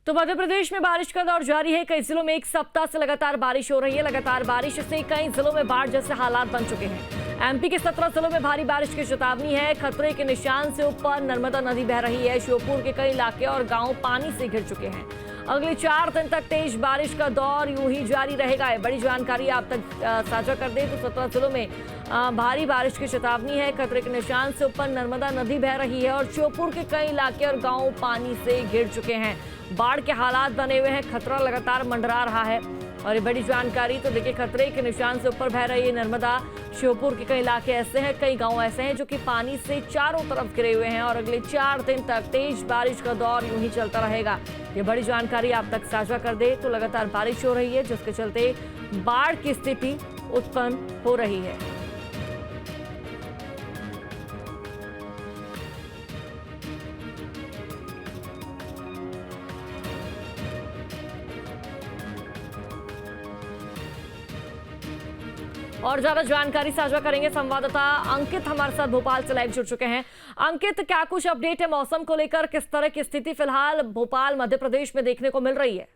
तो मध्य प्रदेश में बारिश का दौर जारी है। कई जिलों में एक सप्ताह से लगातार बारिश हो रही है। लगातार बारिश से कई जिलों में बाढ़ जैसे हालात बन चुके हैं। एमपी के 17 जिलों में भारी बारिश की चेतावनी है। खतरे के निशान से ऊपर नर्मदा नदी बह रही है। श्योपुर के कई इलाके और गांव पानी से घिर चुके हैं। अगले 4 दिन तक तेज बारिश का दौर यूं ही जारी रहेगा। बड़ी जानकारी आप तक साझा कर दें तो 17 जिलों में भारी बारिश की चेतावनी है। खतरे के निशान से ऊपर नर्मदा नदी बह रही है और श्योपुर के कई इलाके और गांव पानी से घिर चुके हैं। बाढ़ के हालात बने हुए हैं। खतरा लगातार मंडरा रहा है। और ये बड़ी जानकारी तो देखिए, खतरे के निशान से ऊपर बह रही है नर्मदा। श्योपुर के कई इलाके ऐसे हैं, कई गांव ऐसे हैं जो कि पानी से चारों तरफ घिरे हुए हैं और अगले 4 दिन तक तेज बारिश का दौर यूं ही चलता रहेगा। ये बड़ी जानकारी आप तक साझा कर दे तो लगातार बारिश हो रही है, जिसके चलते बाढ़ की स्थिति उत्पन्न हो रही है। और ज्यादा जानकारी साझा करेंगे संवाददाता अंकित हमारे साथ भोपाल से लाइव जुड़ चुके हैं। अंकित, क्या कुछ अपडेट है मौसम को लेकर? किस तरह की स्थिति फिलहाल भोपाल मध्य प्रदेश में देखने को मिल रही है?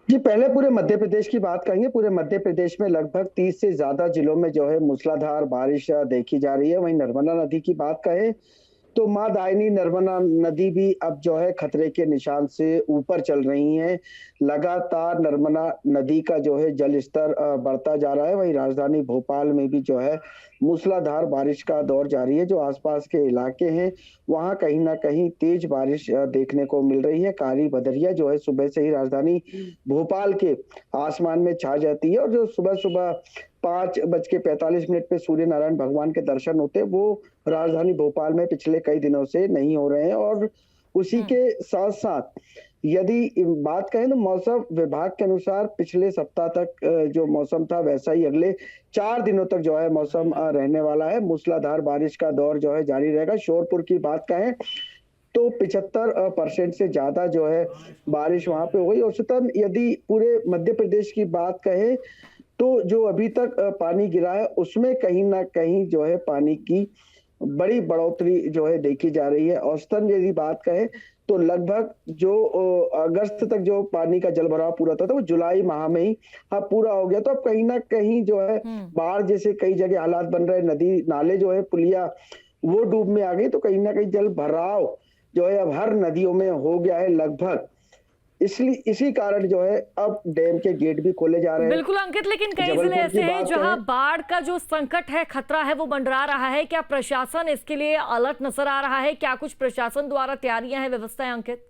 जी, पहले पूरे मध्य प्रदेश की बात करेंगे। पूरे मध्य प्रदेश में लगभग 30 से ज्यादा जिलों में जो है मूसलाधार बारिश देखी जा रही है। वहीं नर्मदा नदी की बात करें तो मां दायनी नर्मदा नदी भी अब जो है खतरे के निशान से ऊपर चल रही है। लगातार नर्मदा नदी का जो है जल स्तर बढ़ता जा रहा है। वहीं राजधानी भोपाल में भी जो है मूसलाधार बारिश का दौर जारी है। जो आसपास के इलाके हैं वहां कहीं ना कहीं तेज बारिश देखने को मिल रही है। काली बदरिया जो है सुबह से ही राजधानी भोपाल के आसमान में छा जाती है और जो सुबह सुबह 5:45 पे सूर्य नारायण भगवान के दर्शन होते हैं वो राजधानी भोपाल में पिछले कई दिनों से नहीं हो रहे हैं। और उसी के साथ साथ यदि बात करें तो मौसम विभाग के अनुसार पिछले सप्ताह तक जो मौसम था वैसा ही अगले 4 दिनों तक जो है मौसम रहने वाला है। मूसलाधार बारिश का दौर जो है जारी रहेगा। श्योपुर की बात करें तो 75% से ज्यादा जो है बारिश वहां पे हुई। औसतन यदि पूरे मध्य प्रदेश की बात कहें तो जो अभी तक पानी गिरा है उसमें कहीं ना कहीं जो है पानी की बड़ी बढ़ोतरी जो है देखी जा रही है। औसतन यदि बात करें तो लगभग जो अगस्त तक जो पानी का जल भराव पूरा था तो वो जुलाई माह में ही पूरा हो गया। तो अब कहीं ना कहीं जो है बाढ़ जैसे कई जगह हालात बन रहे, नदी नाले जो है पुलिया वो डूब में आ गई। तो कहीं ना कहीं जल भराव जो है अब हर नदियों में हो गया है लगभग। इसलिए इसी कारण जो है अब डैम के गेट भी खोले जा रहे हैं। बिल्कुल अंकित, लेकिन कई जिले ऐसे हैं जहां बाढ़ का जो संकट है, खतरा है वो मंडरा रहा है। क्या प्रशासन इसके लिए अलर्ट नजर आ रहा है? क्या कुछ प्रशासन द्वारा तैयारियां हैं, व्यवस्थाएं अंकित?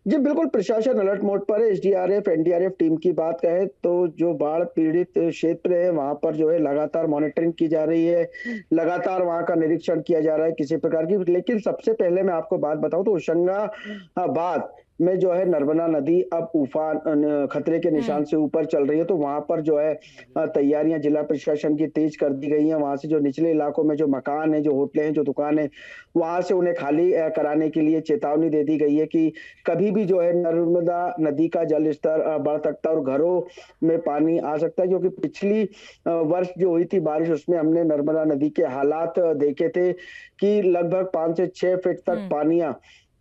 जी बिल्कुल, प्रशासन अलर्ट मोड पर है। एसडीआरएफ एनडीआरएफ टीम की बात करें तो जो बाढ़ पीड़ित क्षेत्र है वहां पर जो है लगातार मॉनिटरिंग की जा रही है। लगातार वहां का निरीक्षण किया जा रहा है किसी प्रकार की। लेकिन सबसे पहले मैं आपको बात बताऊं तो होशंगाबाद में जो है नर्मदा नदी अब उफान खतरे के निशान से ऊपर चल रही है। तो वहां पर जो है तैयारियां जिला प्रशासन की तेज कर दी गई हैं। वहां से जो निचले इलाकों में जो मकान है, जो होटलें हैं, जो दुकान है, वहां से उन्हें खाली कराने के लिए चेतावनी दे दी गई है कि कभी भी जो है नर्मदा नदी का जल स्तर बढ़ सकता है और घरों में पानी आ सकता है। क्योंकि पिछली वर्ष जो हुई थी बारिश उसमें हमने नर्मदा नदी के हालात देखे थे कि लगभग 5 से 6 फीट तक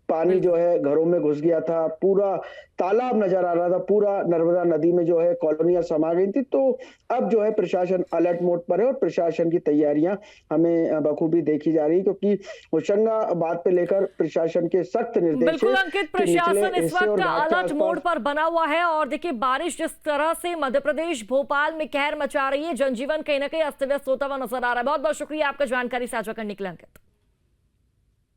पानी जो है घरों में घुस गया था। पूरा तालाब नजर आ रहा था। पूरा नर्मदा नदी में जो है कॉलोनियां समा गई थी। तो अब जो है प्रशासन अलर्ट मोड पर है और प्रशासन की तैयारियां हमें बखूबी देखी जा रही है। क्योंकि होशंगाबाद पे लेकर प्रशासन के सख्त निर्देश। बिल्कुल अंकित, प्रशासन इस वक्त अलर्ट मोड पर बना हुआ है। और देखिए, बारिश जिस तरह से मध्य प्रदेश भोपाल में कहर मचा रही है, जनजीवन कहीं ना कहीं अस्त व्यस्त होता हुआ नजर आ रहा है। बहुत बहुत शुक्रिया आपका जानकारी साझा करने के लिए अंकित।